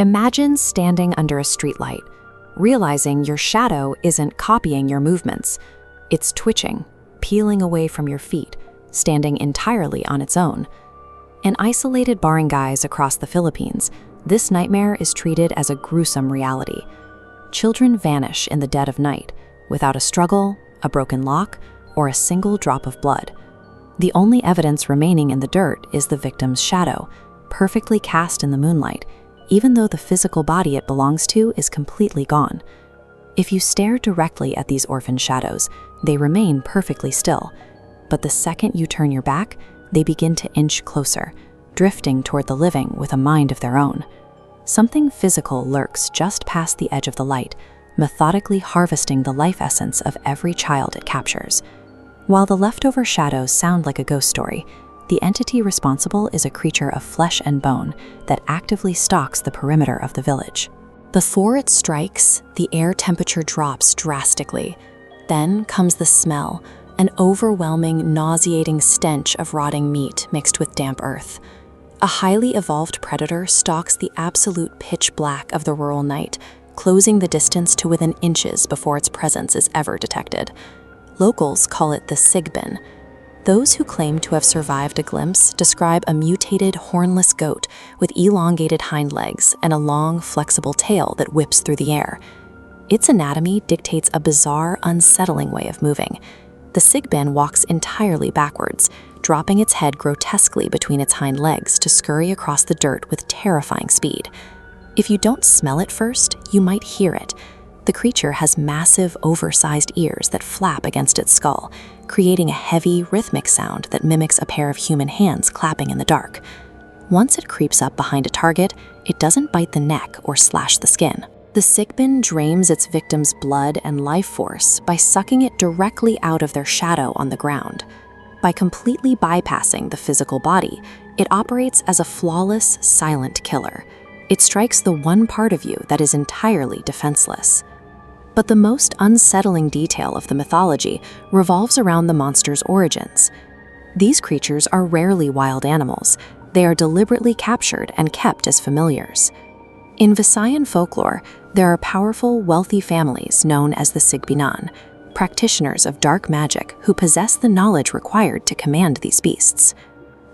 Imagine standing under a streetlight, realizing your shadow isn't copying your movements. It's twitching, peeling away from your feet, standing entirely on its own. In isolated barangays across the Philippines, this nightmare is treated as a gruesome reality. Children vanish in the dead of night, without a struggle, a broken lock, or a single drop of blood. The only evidence remaining in the dirt is the victim's shadow, perfectly cast in the moonlight, even though the physical body it belongs to is completely gone. If you stare directly at these orphan shadows, they remain perfectly still. But the second you turn your back, they begin to inch closer, drifting toward the living with a mind of their own. Something physical lurks just past the edge of the light, methodically harvesting the life essence of every child it captures. While the leftover shadows sound like a ghost story, the entity responsible is a creature of flesh and bone that actively stalks the perimeter of the village. Before it strikes, the air temperature drops drastically. Then comes the smell, an overwhelming, nauseating stench of rotting meat mixed with damp earth. A highly evolved predator stalks the absolute pitch black of the rural night, closing the distance to within inches before its presence is ever detected. Locals call it the Sigbin. Those who claim to have survived a glimpse describe a mutated, hornless goat with elongated hind legs and a long, flexible tail that whips through the air. Its anatomy dictates a bizarre, unsettling way of moving. The Sigbin walks entirely backwards, dropping its head grotesquely between its hind legs to scurry across the dirt with terrifying speed. If you don't smell it first, you might hear it. The creature has massive, oversized ears that flap against its skull, creating a heavy, rhythmic sound that mimics a pair of human hands clapping in the dark. Once it creeps up behind a target, it doesn't bite the neck or slash the skin. The Sigbin drains its victim's blood and life force by sucking it directly out of their shadow on the ground. By completely bypassing the physical body, it operates as a flawless, silent killer. It strikes the one part of you that is entirely defenseless. But the most unsettling detail of the mythology revolves around the monster's origins. These creatures are rarely wild animals. They are deliberately captured and kept as familiars. In Visayan folklore, there are powerful, wealthy families known as the Sigbinan, practitioners of dark magic who possess the knowledge required to command these beasts.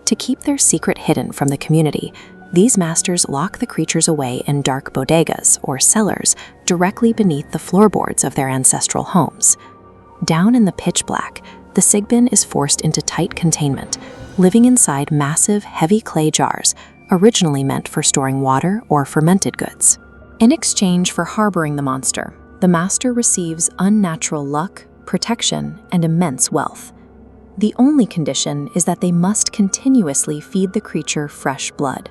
To keep their secret hidden from the community, these masters lock the creatures away in dark bodegas, or cellars, directly beneath the floorboards of their ancestral homes. Down in the pitch black, the Sigbin is forced into tight containment, living inside massive, heavy clay jars, originally meant for storing water or fermented goods. In exchange for harboring the monster, the master receives unnatural luck, protection, and immense wealth. The only condition is that they must continuously feed the creature fresh blood.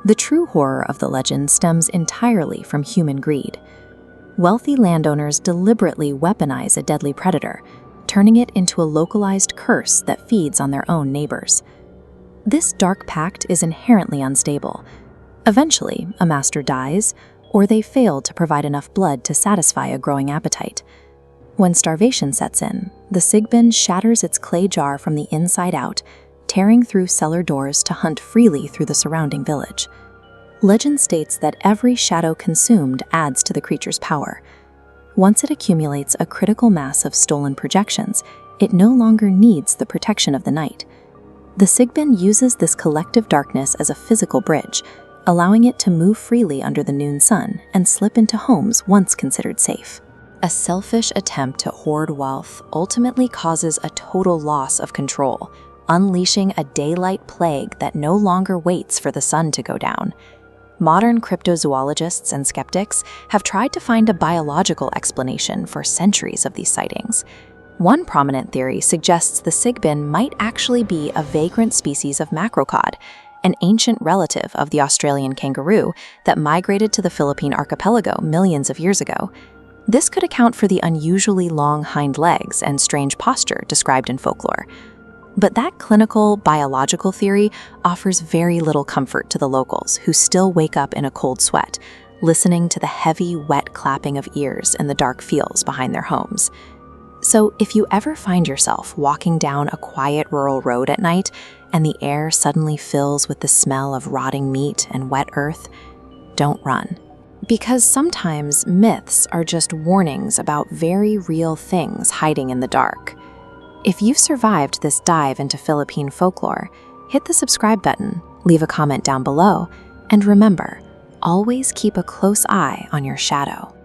The true horror of the legend stems entirely from human greed. Wealthy landowners deliberately weaponize a deadly predator, turning it into a localized curse that feeds on their own neighbors. This dark pact is inherently unstable. Eventually, a master dies, or they fail to provide enough blood to satisfy a growing appetite. When starvation sets in, the Sigbin shatters its clay jar from the inside out, tearing through cellar doors to hunt freely through the surrounding village. Legend states that every shadow consumed adds to the creature's power. Once it accumulates a critical mass of stolen projections, it no longer needs the protection of the night. The Sigbin uses this collective darkness as a physical bridge, allowing it to move freely under the noon sun and slip into homes once considered safe. A selfish attempt to hoard wealth ultimately causes a total loss of control, unleashing a daylight plague that no longer waits for the sun to go down. Modern cryptozoologists and skeptics have tried to find a biological explanation for centuries of these sightings. One prominent theory suggests the Sigbin might actually be a vagrant species of macrocod, an ancient relative of the Australian kangaroo that migrated to the Philippine archipelago millions of years ago. This could account for the unusually long hind legs and strange posture described in folklore. But that clinical, biological theory offers very little comfort to the locals who still wake up in a cold sweat, listening to the heavy, wet clapping of ears in the dark fields behind their homes. So if you ever find yourself walking down a quiet rural road at night and the air suddenly fills with the smell of rotting meat and wet earth, don't run. Because sometimes myths are just warnings about very real things hiding in the dark. If you've survived this dive into Philippine folklore, hit the subscribe button, leave a comment down below, and remember, always keep a close eye on your shadow.